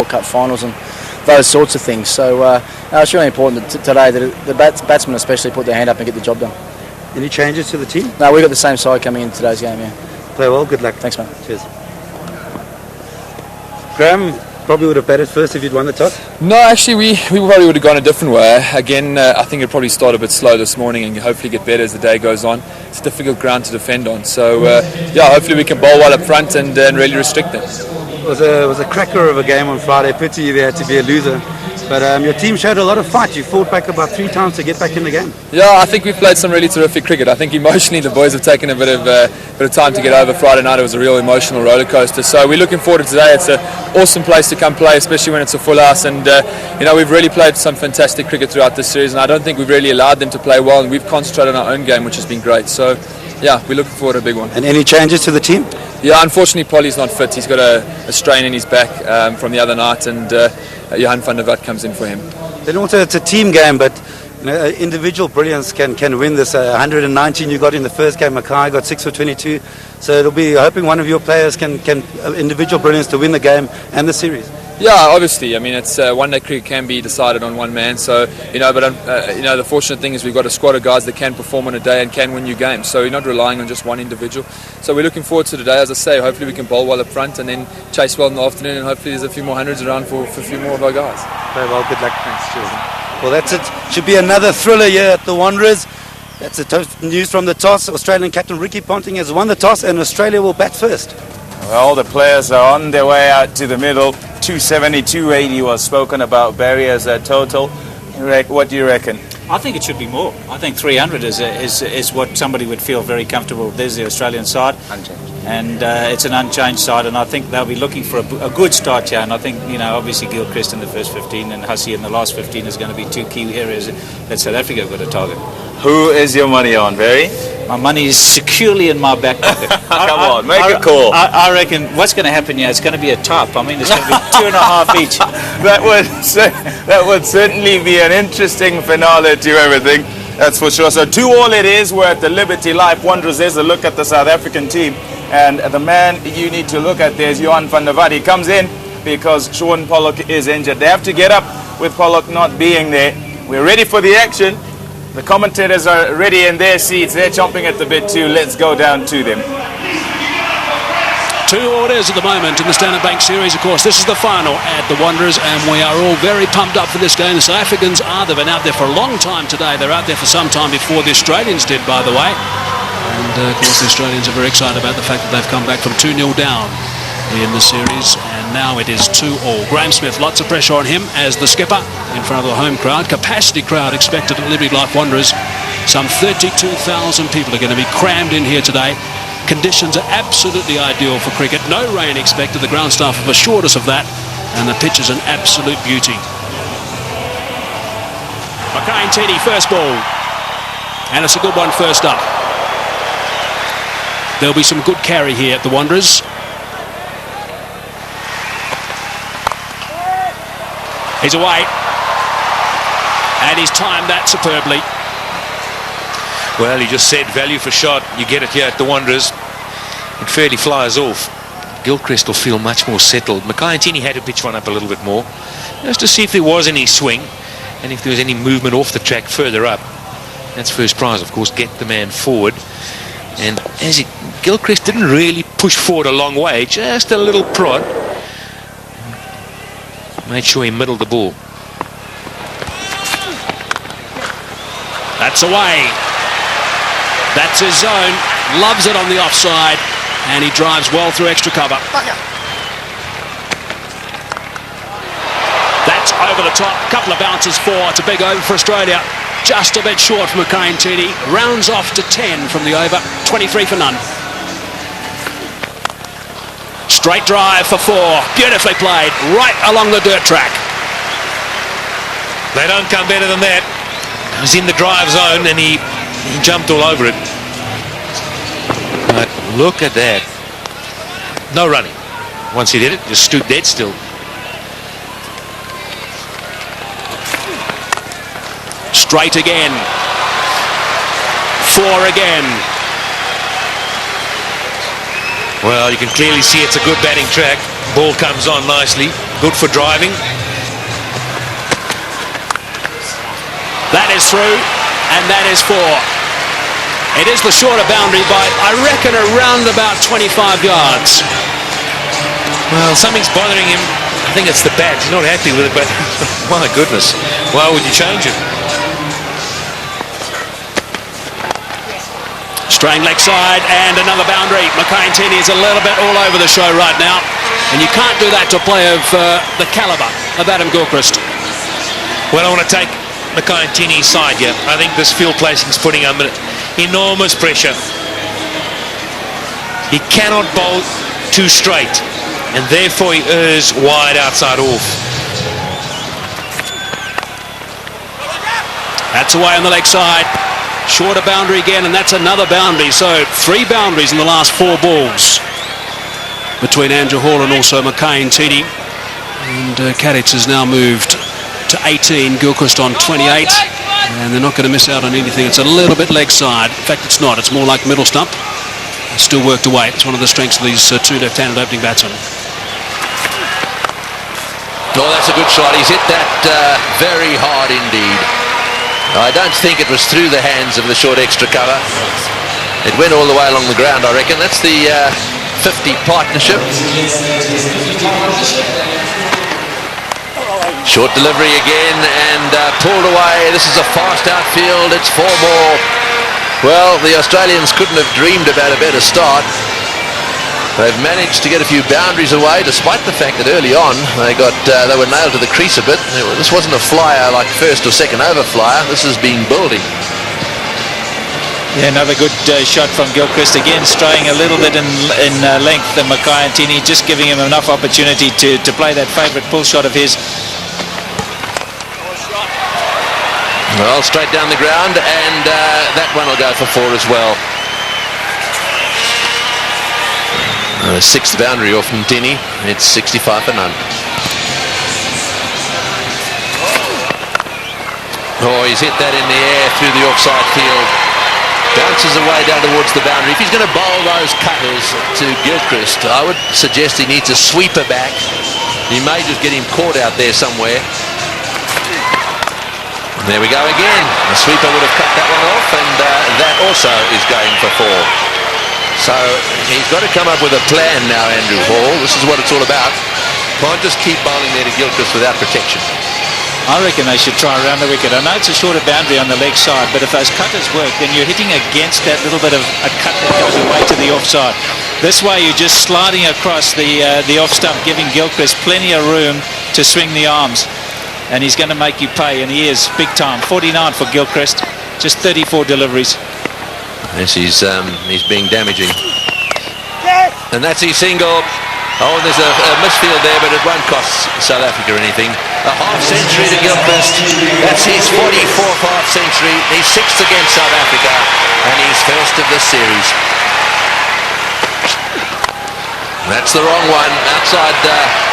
World Cup finals and those sorts of things. So it's really important today that the batsmen especially put their hand up and get the job done. Any changes to the team? No, we've got the same side coming in today's game, yeah. Play well, good luck. Thanks, mate. Cheers. Graham probably would have batted first if you'd won the toss? No, actually we probably would have gone a different way. Again, I think it probably started a bit slow this morning and hopefully get better as the day goes on. It's a difficult ground to defend on. So, hopefully we can bowl well up front and really restrict them. It was a cracker of a game on Friday. Pity there had to be a loser. But your team showed a lot of fight. You fought back about 3 times to get back in the game. Yeah, I think we've played some really terrific cricket. I think emotionally the boys have taken a bit of time to get over. Friday night it was a real emotional roller coaster. So we're looking forward to today. It's an awesome place to come play, especially when it's a full house. And we've really played some fantastic cricket throughout this series, and I don't think we've really allowed them to play well. And we've concentrated on our own game, which has been great. So yeah, we're looking forward to a big one. And any changes to the team? Yeah, unfortunately Polly's not fit. He's got a strain in his back from the other night, and Johan van der Walt comes in for him. Then also it's a team game, but individual brilliance can win this. 119 you got in the first game. Mackay got 6 for 22. So it'll be hoping one of your players can individual brilliance to win the game and the series. Yeah, obviously. I mean, it's one-day cricket can be decided on one man. So the fortunate thing is we've got a squad of guys that can perform on a day and can win you games. So you're not relying on just one individual. So we're looking forward to today. As I say, hopefully we can bowl well up front and then chase well in the afternoon, and hopefully there's a few more hundreds around for a few more of our guys. Very well. Good luck. Thanks. Cheers. Well, that's it. Should be another thriller here at the Wanderers. That's the news from the toss. Australian captain Ricky Ponting has won the toss, and Australia will bat first. Well, the players are on their way out to the middle. 270, 280 was spoken about. Barry as a total. What do you reckon? I think it should be more. I think 300 is what somebody would feel very comfortable. There's the Australian side. Unchanged. And it's an unchanged side, and I think they'll be looking for a good start here. And I think, obviously Gilchrist in the first 15 and Hussey in the last 15 is going to be 2 key areas that South Africa have got to target. Who is your money on, Barry? My money is securely in my back pocket. Come on, make a call. I reckon what's going to happen here, it's going to be a top. I mean, it's going to be 2.5 each. That would certainly be an interesting finale to everything. That's for sure. So 2-2 it is. We're at the Liberty Life Wanderers. There's a look at the South African team. And the man you need to look at there is Johan van der Walt. He comes in because Shaun Pollock is injured. They have to get up with Pollock not being there. We're ready for the action. The commentators are ready in their seats. They're chomping at the bit too. Let's go down to them. 2 orders at the moment in the Standard Bank Series. Of course, this is the final at the Wanderers, and we are all very pumped up for this game. The South Africans they've been out there for a long time today. They're out there for some time before the Australians did, by the way. And, of course, the Australians are very excited about the fact that they've come back from 2-0 down in the series, and now it is 2-2. Graham Smith, lots of pressure on him as the skipper in front of the home crowd. Capacity crowd expected at Liberty Life Wanderers. Some 32,000 people are going to be crammed in here today. Conditions are absolutely ideal for cricket. No rain expected. The ground staff have assured us of that, and the pitch is an absolute beauty. Mackay Ntini, first ball, and it's a good one first up. There'll be some good carry here at the Wanderers. He's away, and he's timed that superbly. Well, he just said value for shot. You get it here at the Wanderers. It fairly flies off. Gilchrist will feel much more settled. Mackay Ntini had to pitch one up a little bit more, just to see if there was any swing and if there was any movement off the track further up. That's first prize, of course, get the man forward. And Gilchrist didn't really push forward a long way, just a little prod. Made sure he middled the ball. That's away. That's his zone. Loves it on the offside, and he drives well through extra cover. That's over the top. Couple of bounces for. It's a big over for Australia. Just a bit short for Mackay Ntini. Rounds off to 10 from the over. 23 for none. Straight drive for 4. Beautifully played. Right along the dirt track. They don't come better than that. He was in the drive zone and he jumped all over it. But look at that. No running. Once he did it, just stood dead still. Straight again. 4 again. Well, you can clearly see it's a good batting track. Ball comes on nicely. good for driving. That is through, and that is 4. It is the shorter boundary by, I reckon, around about 25 yards. Well, something's bothering him. I think it's the bat. He's not happy with it, but my goodness, why would you change it? Straying leg side and another boundary. Mackay-Ntini is a little bit all over the show right now, and you can't do that to a player of the calibre of Adam Gilchrist. Well, I want to take Mackay-Ntini's side here. I think this field placing is putting him under enormous pressure. He cannot bowl too straight, and therefore he errs wide outside off. That's away on the leg side. Shorter boundary again, and that's another boundary. So 3 boundaries in the last 4 balls between Andrew Hall and also Mackay-Ntini. And Kadic has now moved to 18, Gilchrist on 28, and they're not going to miss out on anything. It's a little bit leg side. In fact, it's not. It's more like middle stump. It's still worked away. It's one of the strengths of these 2 left-handed opening batsmen. Oh, that's a good shot. He's hit that very hard indeed. I don't think it was through the hands of the short extra cover. It went all the way along the ground, I reckon. That's the 50 partnership. Short delivery again and pulled away. This is a fast outfield. It's 4 more. Well, the Australians couldn't have dreamed about a better start. They've managed to get a few boundaries away, despite the fact that early on they were nailed to the crease a bit. This wasn't a flyer like first or second over flyer. This has been building. Yeah, another good shot from Gilchrist. Again, straying a little bit in length than Mackay-Ntini, just giving him enough opportunity to play that favourite pull shot of his. Well, straight down the ground, and that one will go for 4 as well. The 6th boundary off Ntini. It's 65 for none. Oh, he's hit that in the air through the offside field. Bounces away down towards the boundary. If he's going to bowl those cutters to Gilchrist, I would suggest he needs a sweeper back. He may just get him caught out there somewhere. And there we go again. The sweeper would have cut that one off, and that also is going for 4. So he's got to come up with a plan now, Andrew Hall. This is what it's all about. Can't just keep bowling there to Gilchrist without protection. I reckon they should try around the wicket. I know it's a shorter boundary on the leg side, but if those cutters work, then you're hitting against that little bit of a cut that goes away to the offside. This way you're just sliding across the off stump, giving Gilchrist plenty of room to swing the arms. And he's going to make you pay, and he is big time. 49 for Gilchrist, just 34 deliveries. Yes, he's being damaging. And that's his single. Oh, there's a misfield there, but it won't cost South Africa anything. A half-century to Gilchrist. That's his 44th half-century. He's 6th against South Africa, and he's first of this series. That's the wrong one. Outside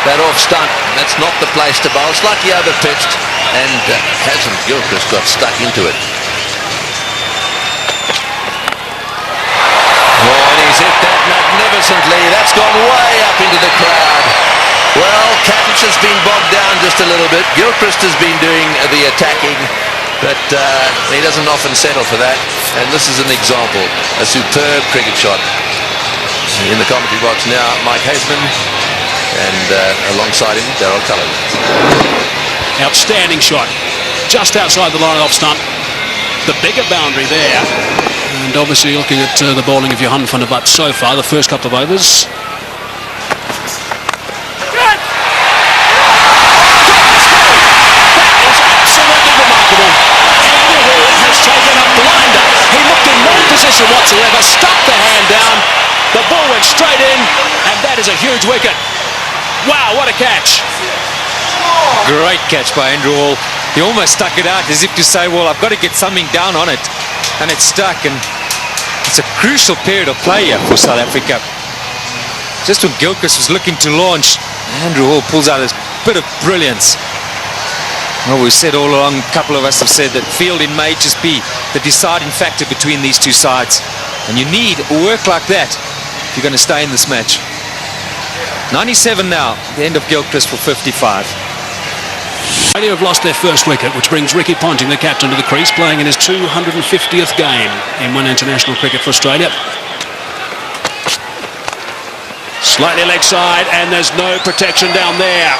that off-stump. That's not the place to bowl. Slightly over-pitched, and hasn't Gilchrist got stuck into it. He's hit that magnificently. That's gone way up into the crowd. Well, Kadic has been bogged down just a little bit. Gilchrist has been doing the attacking, but he doesn't often settle for that. And this is an example. A superb cricket shot. In the commentary box now, Mike Haseman, and alongside him, Daryl Cullen. Outstanding shot. Just outside the line of off stump. The bigger boundary there. And obviously looking at the bowling of Johan van der Walt so far, the first couple of overs. That is absolutely remarkable. Andrew Hall has taken a blinder. He looked in no position whatsoever, stuck the hand down. The ball went straight in, and that is a huge wicket. Wow, what a catch. Great catch by Andrew Hall. He almost stuck it out as if to say, well, I've got to get something down on it. And it's stuck, and it's a crucial period of play here for South Africa. Just when Gilchrist was looking to launch, Andrew Hall pulls out this bit of brilliance. Well, we've said all along, a couple of us have said that fielding may just be the deciding factor between these two sides. And you need work like that if you're going to stay in this match. 97 now, the end of Gilchrist for 55. Australia have lost their first wicket, which brings Ricky Ponting, the captain, to the crease, playing in his 250th game in one international cricket for Australia. Slightly leg side, and there's no protection down there.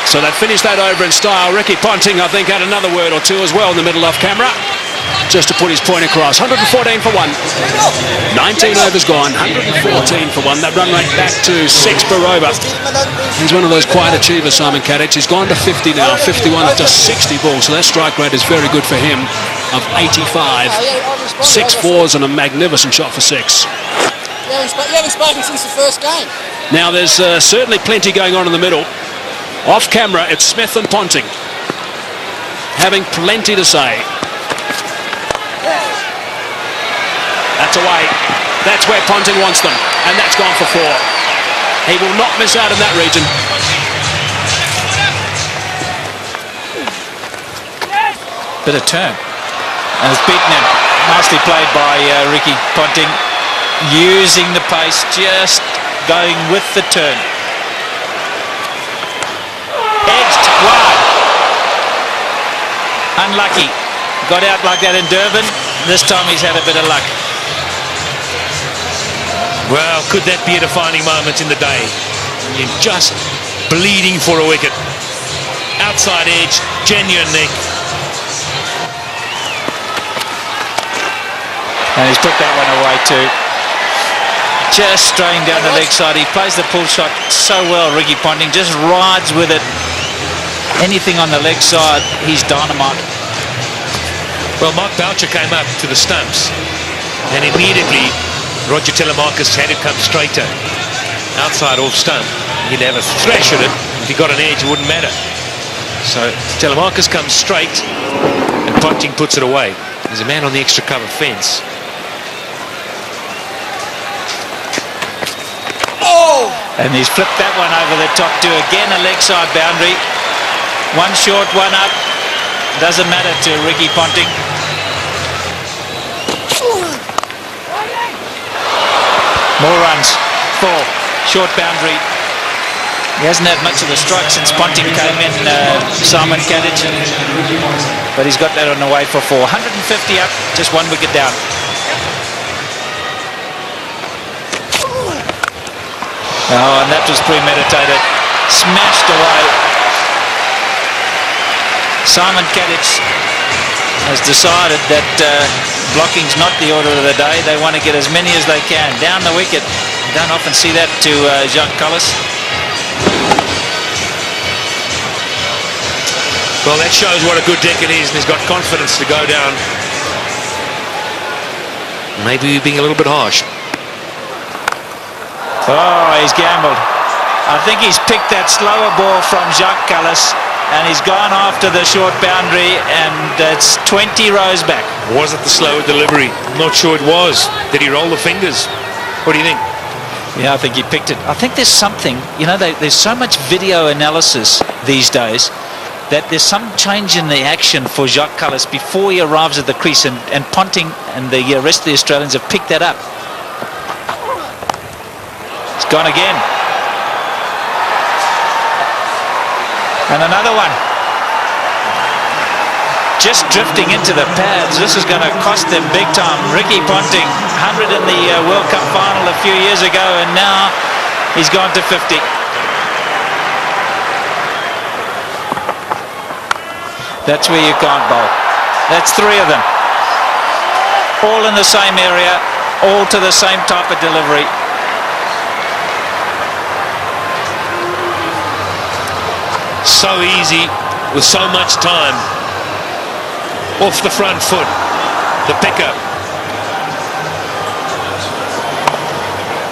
So they've finished that over in style. Ricky Ponting, I think, had another word or two as well in the middle off camera, just to put his point across. 114 for one. 19 overs gone, 114 for one. That run rate back to 6 per over. He's one of those quiet achievers, Simon Katich. He's gone to 50 now, 51 of just 60 balls. So that strike rate is very good for him, of 85. 6 fours and a magnificent shot for 6. You haven't spoken since the first game. Now there's certainly plenty going on in the middle. Off camera, it's Smith and Ponting having plenty to say. That's away. That's where Ponting wants them, and that's gone for 4. He will not miss out in that region. Bit of turn. And it's beaten him. Nicely played by Ricky Ponting. Using the pace, just going with the turn. Edged wide. Unlucky. Got out like that in Durban. This time he's had a bit of luck. Well, could that be a defining moment in the day? You're just bleeding for a wicket. Outside edge, genuine nick. And he's put that one away too. Just straying down the leg side. He plays the pull shot so well, Ricky Ponting. Just rides with it. Anything on the leg side, he's dynamite. Well, Mark Boucher came up to the stumps, and immediately Roger Telemarcus had it come straighter. Outside off stump. He'd have a thrash at it. If he got an edge, it wouldn't matter. So Telemarcus comes straight, and Ponting puts it away. There's a man on the extra cover fence. And he's flipped that one over the top to again a leg side boundary. One short, one up. Doesn't matter to Ricky Ponting. More runs. 4. Short boundary. He hasn't had much of the strike since Ponting came in, Simon Katich. But he's got that on the way for 4. 150 up, just 1 wicket down. Oh, and that was premeditated. Smashed away. Simon Katich has decided that blocking's not the order of the day. They want to get as many as they can. Down the wicket. You don't often see that to Jacques Kallis. Well, that shows what a good deck it is, and he's got confidence to go down. Maybe being a little bit harsh. Oh, he's gambled. I think he's picked that slower ball from Jacques Kallis, and he's gone after the short boundary, and it's 20 rows back. Was it the slower delivery? I'm not sure it was. Did he roll the fingers? What do you think? Yeah, I think he picked it. I think there's something, you know, there's so much video analysis these days that there's some change in the action for Jacques Kallis before he arrives at the crease, and Ponting and the rest of the Australians have picked that up. It's gone again. And another one. Just drifting into the pads. This is going to cost them big time. Ricky Ponting, 100 in the World Cup final a few years ago, and now he's gone to 50. That's where you can't bowl. That's 3 of them. All in the same area, all to the same type of delivery. So easy, with so much time. Off the front foot, the pickup.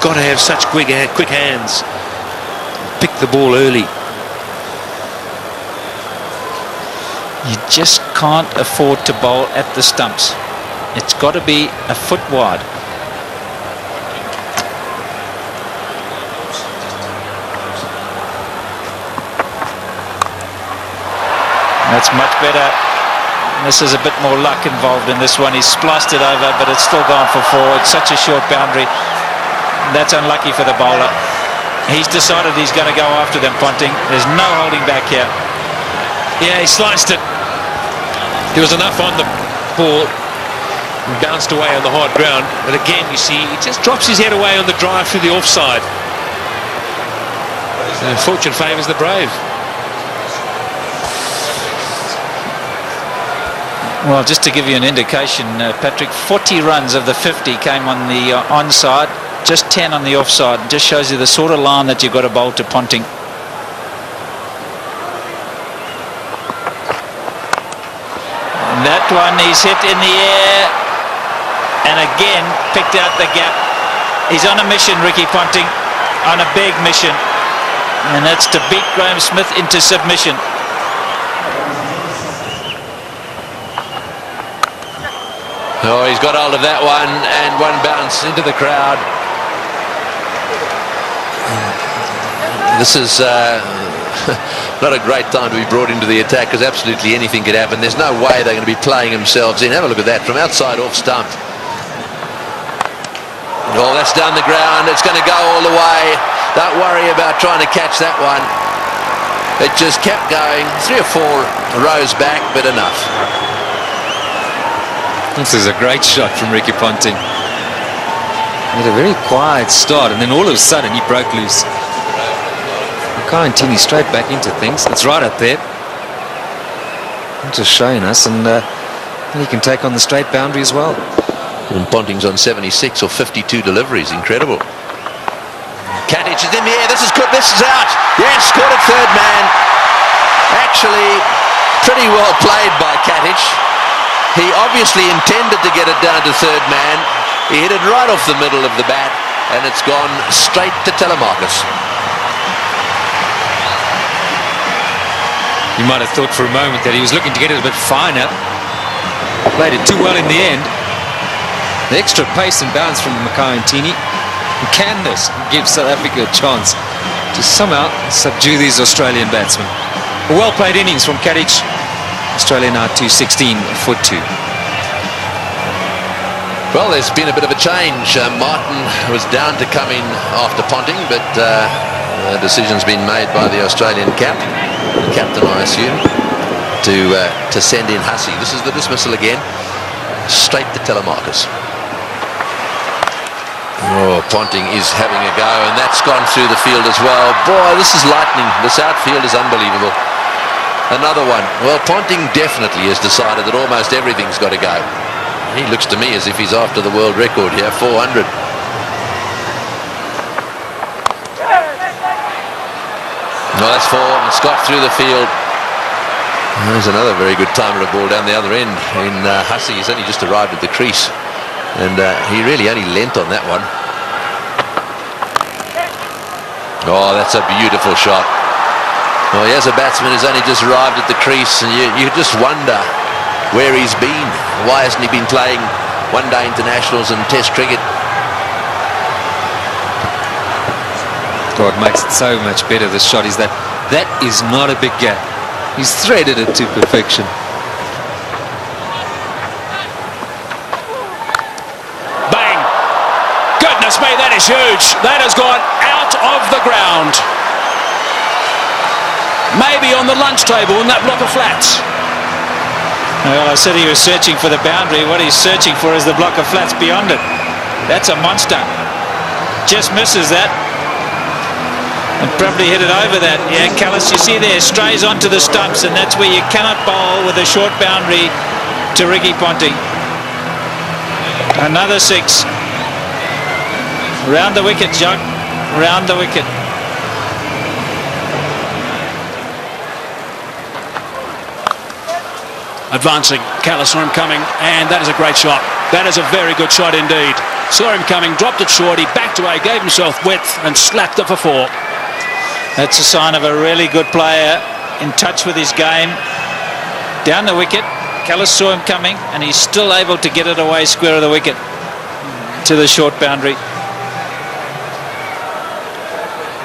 Got to have such quick hands. Pick the ball early. You just can't afford to bowl at the stumps. It's got to be a foot wide. That's much better. This is a bit more luck involved in this one. He's spliced it over, but it's still gone for 4. It's such a short boundary. That's unlucky for the bowler. He's decided he's going to go after them, Ponting. There's no holding back here. Yeah, he sliced it. There was enough on the ball. And bounced away on the hard ground. But again, you see, he just drops his head away on the drive through the offside. And fortune favours the brave. Well, just to give you an indication, Patrick, 40 runs of the 50 came on the onside, just 10 on the offside. Just shows you the sort of line that you've got to bowl to Ponting. And that one he's hit in the air, and again picked out the gap. He's on a mission, Ricky Ponting, on a big mission, and that's to beat Graham Smith into submission. Oh, he's got hold of that one, and one bounce into the crowd. This is not a great time to be brought into the attack, because absolutely anything could happen. There's no way they're going to be playing themselves in. Have a look at that from outside off stump. Oh, that's down the ground. It's going to go all the way. Don't worry about trying to catch that one. It just kept going. 3 or 4 rows back, but enough. This is a great shot from Ricky Ponting. He had a very quiet start, and then all of a sudden he broke loose. Makai straight back into things. It's right up there. Just showing us, and he can take on the straight boundary as well. And Ponting's on 76 or 52 deliveries. Incredible. Katic is in the air. This is good. This is out. Yes, caught it third man. Actually, pretty well played by Katic. He obviously intended to get it down to third man. He hit it right off the middle of the bat, and it's gone straight to Telemarcus. You might have thought for a moment that he was looking to get it a bit finer. Played it too well in the end. The extra pace and bounce from Makai Ntini. Can this give South Africa a chance to somehow subdue these Australian batsmen? A well-played innings from Katic. Australia now 216 for 2. Well, there's been a bit of a change. Martin was down to come in after Ponting, but a decision's been made by the Australian captain, I assume, to send in Hussey. This is the dismissal again, straight to Telemarcus. Oh, Ponting is having a go, and that's gone through the field as well. Boy, this is lightning. This outfield is unbelievable. Another one. Well, Ponting definitely has decided that almost everything's got to go. He looks to me as if he's after the world record here, 400. Well, that's 4, and Scott through the field. There's another very good timer of ball down the other end. In Hussey, he's only just arrived at the crease, and he really only lent on that one. Oh, that's a beautiful shot. Well, here's a batsman who's only just arrived at the crease, and you just wonder where he's been. Why hasn't he been playing one-day internationals and Test cricket? God, makes it so much better. This shot is that is not a big gap. He's threaded it to perfection. Bang! Goodness me, that is huge. That has gone out of the ground. Maybe on the lunch table in that block of flats. Well, I said he was searching for the boundary. What he's searching for is the block of flats beyond it. That's a monster. Just misses that. And probably hit it over that. Yeah, Callis, you see there, strays onto the stumps, and that's where you cannot bowl with a short boundary to Ricky Ponting. Another 6. Round the wicket, Jock. Round the wicket. Advancing, Callis saw him coming, and that is a great shot. That is a very good shot indeed. Saw him coming, dropped it short, he backed away, gave himself width, and slapped it for 4. That's a sign of a really good player, in touch with his game. Down the wicket, Callis saw him coming, and he's still able to get it away square of the wicket to the short boundary.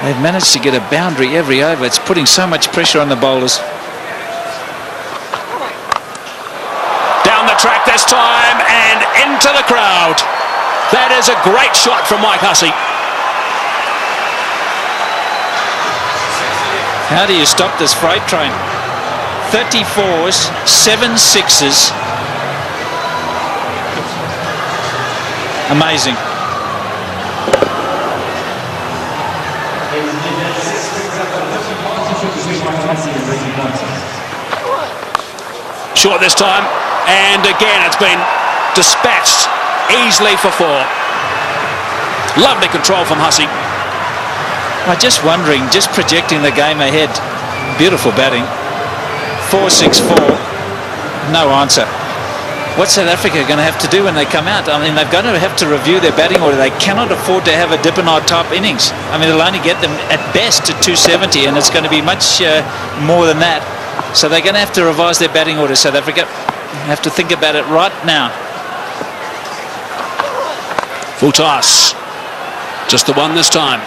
They've managed to get a boundary every over. It's putting so much pressure on the bowlers. Track this time, and into the crowd. That is a great shot from Mike Hussey. How do you stop this freight train? 34s, 7 6s. Amazing. Short this time, and again it's been dispatched easily for 4. Lovely control from Hussey. I'm just wondering, just projecting the game ahead. Beautiful batting. 4-6-4. No answer. What's South Africa going to have to do when they come out? I mean, they're going to have to review their batting order. They cannot afford to have a Dippenaar type innings. I mean, it'll only get them at best to 270, and it's going to be much more than that. So they're going to have to revise their batting order, South Africa. Have to think about it right now. Full toss. Just the one this time.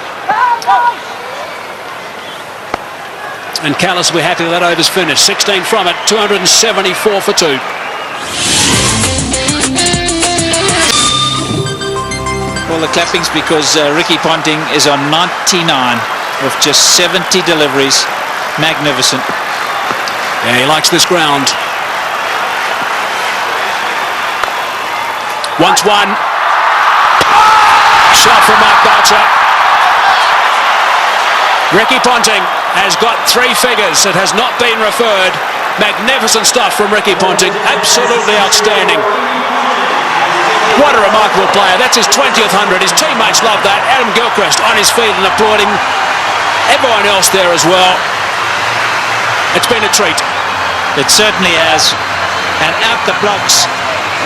And Callis will be happy that over's finished. 16 from it, 274 for 2. All the clappings because Ricky Ponting is on 99 with just 70 deliveries. Magnificent. Yeah, he likes this ground. Once one. Shot from Mark Boucher. Ricky Ponting has got 3 figures. It has not been referred. Magnificent stuff from Ricky Ponting. Absolutely outstanding. What a remarkable player. That's his 20th 100. His teammates love that. Adam Gilchrist on his feet and applauding. Everyone else there as well. It's been a treat. It certainly has. And out the blocks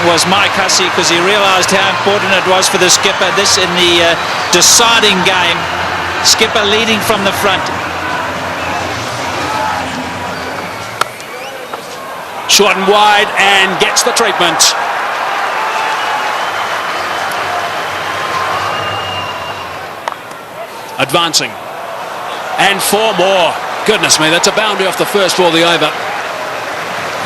was Mike Hussey because he realised how important it was for the skipper. This in the deciding game. Skipper leading from the front. Short and wide and gets the treatment. Advancing. And 4 more. Goodness me, that's a boundary off the first ball of the over.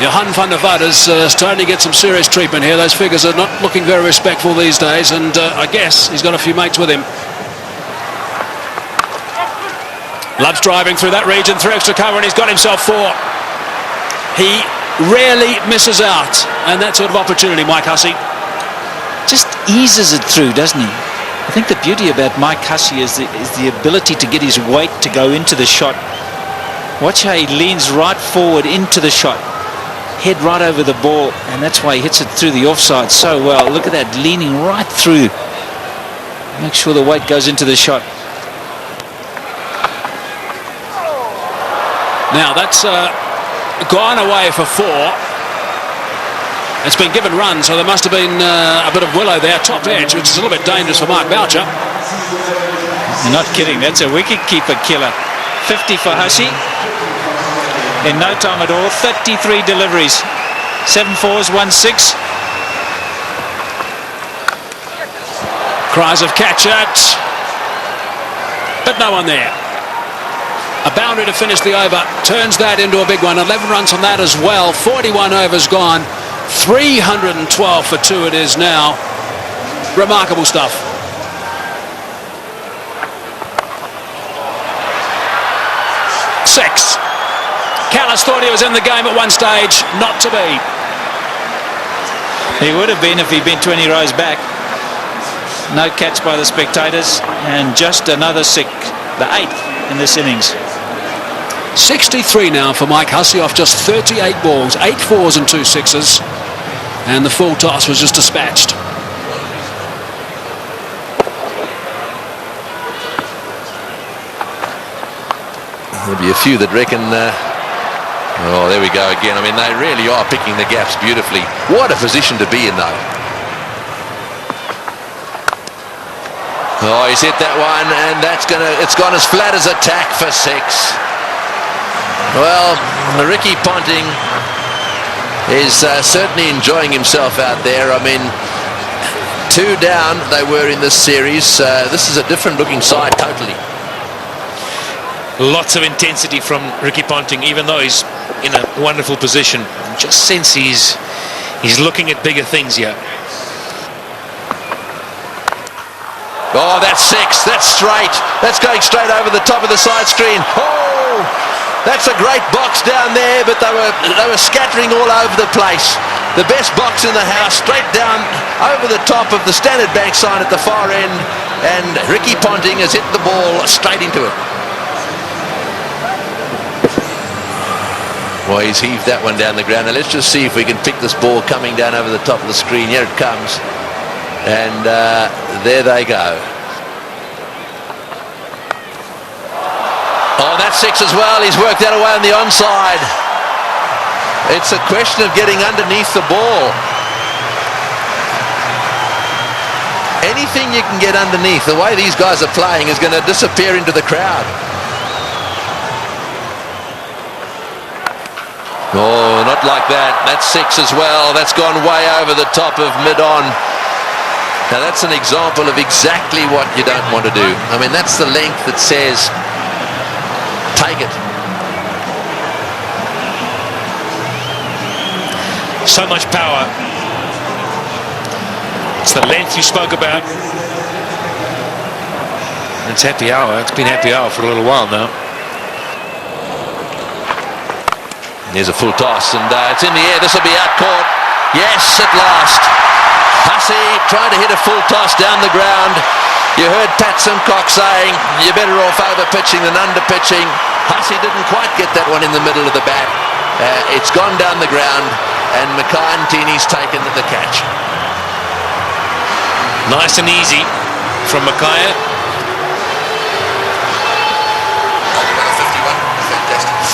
Johan van der Vaart is starting to get some serious treatment here. Those figures are not looking very respectful these days, and I guess he's got a few mates with him. Loves driving through that region, 3 extra cover, and he's got himself 4. He rarely misses out, and that sort of opportunity, Mike Hussey. Just eases it through, doesn't he? I think the beauty about Mike Hussey is the ability to get his weight to go into the shot. Watch how he leans right forward into the shot. Head right over the ball, and that's why he hits it through the offside so well. Look at that, leaning right through. Make sure the weight goes into the shot. Now that's gone away for 4. It's been given run, so there must have been a bit of willow there, top edge, which is a little bit dangerous for Mark Boucher. You're not kidding, that's a wicket-keeper killer. 50 for Hussey. In no time at all, 33 deliveries. 7 4s, 1 6. Cries of catch it. But no one there. A boundary to finish the over. Turns that into a big one. 11 runs on that as well. 41 overs gone. 312 for 2 it is now. Remarkable stuff. Six. Callis thought he was in the game at one stage. Not to be. He would have been if he'd been 20 rows back. No catch by the spectators, and just another 6, the 8th in this innings. 63 now for Mike Hussey off just 38 balls, 8 4s and 2 6s, and the full toss was just dispatched. There'll be a few that reckon, oh, there we go again. I mean, they really are picking the gaps beautifully. What a position to be in, though. Oh, he's hit that one, and it's gone as flat as a tack for 6. Well, Ricky Ponting is certainly enjoying himself out there. I mean, 2 down they were in this series. This is a different looking side totally. Lots of intensity from Ricky Ponting, even though he's in a wonderful position. Just sense he's looking at bigger things here. Oh, that's 6. That's straight. That's going straight over the top of the side screen. Oh! That's a great box down there, but they were scattering all over the place. The best box in the house, straight down over the top of the Standard Bank sign at the far end, and Ricky Ponting has hit the ball straight into it. Well, he's heaved that one down the ground. Now let's just see if we can pick this ball coming down over the top of the screen. Here it comes. And there they go. Oh, that's 6 as well. He's worked that away on the onside. It's a question of getting underneath the ball. Anything you can get underneath, the way these guys are playing, is going to disappear into the crowd. Oh, not like that. That's 6 as well. That's gone way over the top of mid-on. Now that's an example of exactly what you don't want to do. I mean, that's the length that says, take it. So much power. It's the length you spoke about. It's happy hour. It's been happy hour for a little while now. There's a full toss, and it's in the air. This will be out caught. Yes, at last. Hussey trying to hit a full toss down the ground. You heard Pat Simcock saying you're better off over pitching than under pitching. Hussey didn't quite get that one in the middle of the bat. It's gone down the ground, and Mackay-Ntini's taken the catch. Nice and easy from Mackay.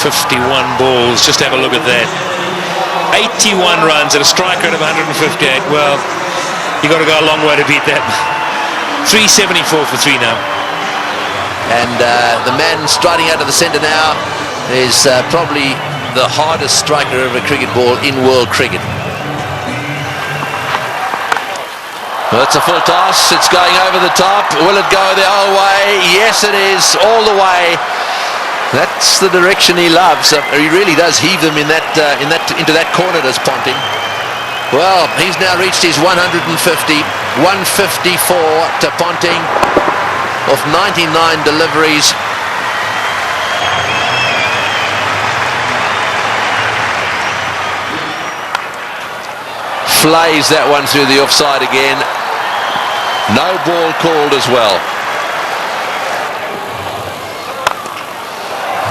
51 balls, just have a look at that. 81 runs at a strike rate of 158. Well, you got to go a long way to beat that. 374 for 3 now. And the man striding out of the centre now is probably the hardest striker of a cricket ball in world cricket. Well, it's a full toss. It's going over the top. Will it go the whole way? Yes, it is, all the way. That's the direction he loves. He really does heave them into that corner, does Ponting. Well, he's now reached his 150, 154 to Ponting of 99 deliveries. Flays that one through the offside again. No ball called as well.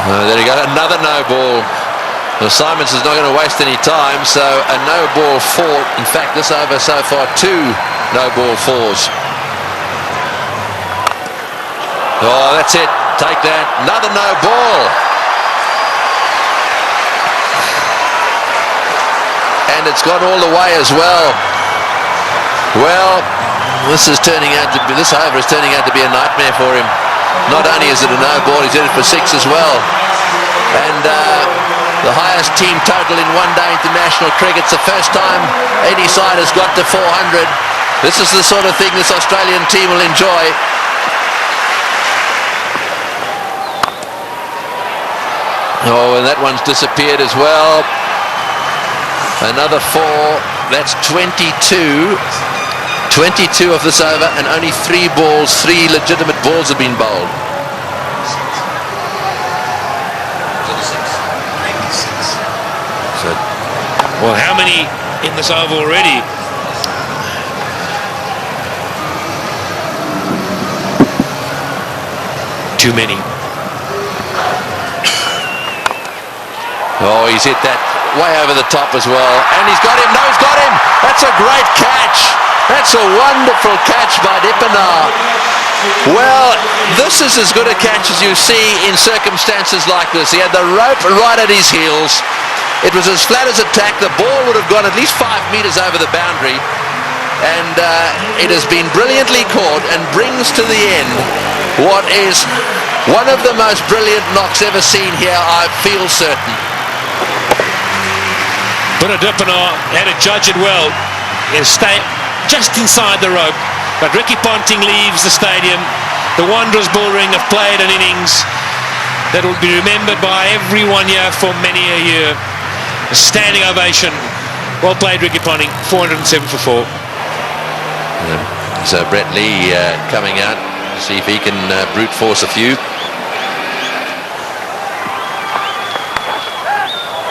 There you go, another no ball. Well, Simons is not going to waste any time, so a no ball 4. In fact, this over so far 2 no ball 4s. Oh, that's it. Take that. Another no ball. And it's gone all the way as well. Well, this over is turning out to be a nightmare for him. Not only is it a no ball, he's hit it for 6 as well. And the highest team total in one-day international cricket. It's the first time any side has got to 400. This is the sort of thing this Australian team will enjoy. Oh, and that one's disappeared as well. Another 4. That's 22. 22 of this over, and only 3 balls, 3 legitimate balls have been bowled. So, well, how many in this over already? Too many. Oh, he's hit that way over the top as well, and he's got him. No, he's got him. That's a great catch. That's a wonderful catch by Dippenaar. Well, this is as good a catch as you see in circumstances like this. He had the rope right at his heels. It was as flat as a tack. The ball would have gone at least 5 metres over the boundary. And it has been brilliantly caught and brings to the end what is one of the most brilliant knocks ever seen here, I feel certain. But Dippenaar had to judge it well. He'll stay just inside the rope, but Ricky Ponting leaves the stadium. The Wanderers bullring have played an innings that will be remembered by everyone here for many a year. A standing ovation. Well played, Ricky Ponting. 407 for 4. So Brett Lee coming out, see if he can brute force a few.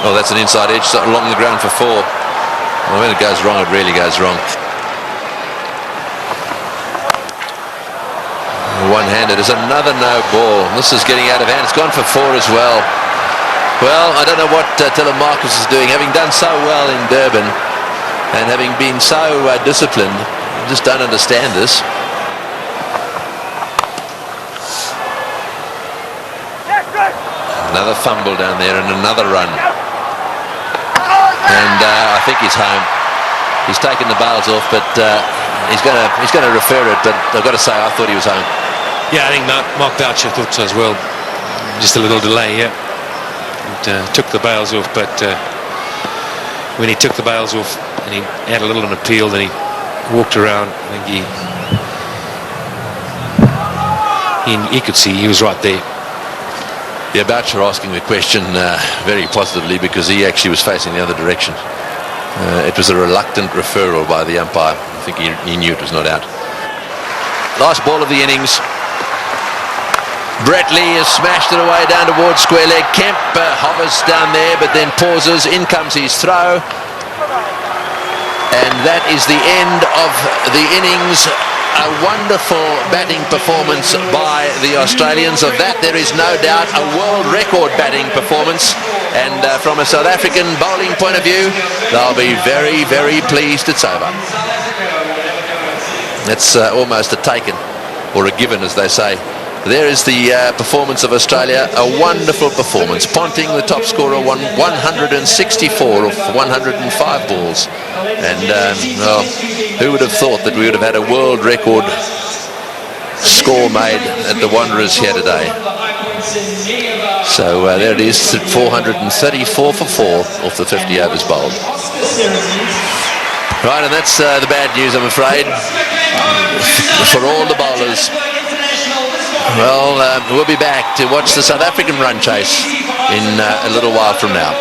Oh, that's an inside edge along the ground for 4. Well, when it goes wrong, it really goes wrong. One-handed is another no ball. This is getting out of hand. It's gone for 4 as well. Well, I don't know what Telemarcus is doing. Having done so well in Durban and having been so disciplined, I just don't understand this. Another fumble down there and another run. And I think he's home. He's taken the bails off, but he's going to refer it. But I've got to say, I thought he was home. Yeah, I think Mark Boucher thought so as well. Just a little delay here. And, took the bails off, but when he took the bails off and he had a little an appeal, then he walked around. I think he could see he was right there. Yeah, Boucher asking the question very positively because he actually was facing the other direction. It was a reluctant referral by the umpire. I think he knew it was not out. Last ball of the innings. Brett Lee has smashed it away down towards square leg. Kemp hovers down there but then pauses. In comes his throw. And that is the end of the innings. A wonderful batting performance by the Australians. Of that there is no doubt a world record batting performance. And from a South African bowling point of view, they'll be very, very pleased it's over. That's almost a taken, or a given as they say. There is the performance of Australia, a wonderful performance. Ponting, the top scorer, won 164 of 105 balls. And well, who would have thought that we would have had a world record score made at the Wanderers here today? So there it is, 434 for 4 off the 50 overs bowled. Right, and that's the bad news, I'm afraid, for all the bowlers. Well, we'll be back to watch the South African run chase in a little while from now.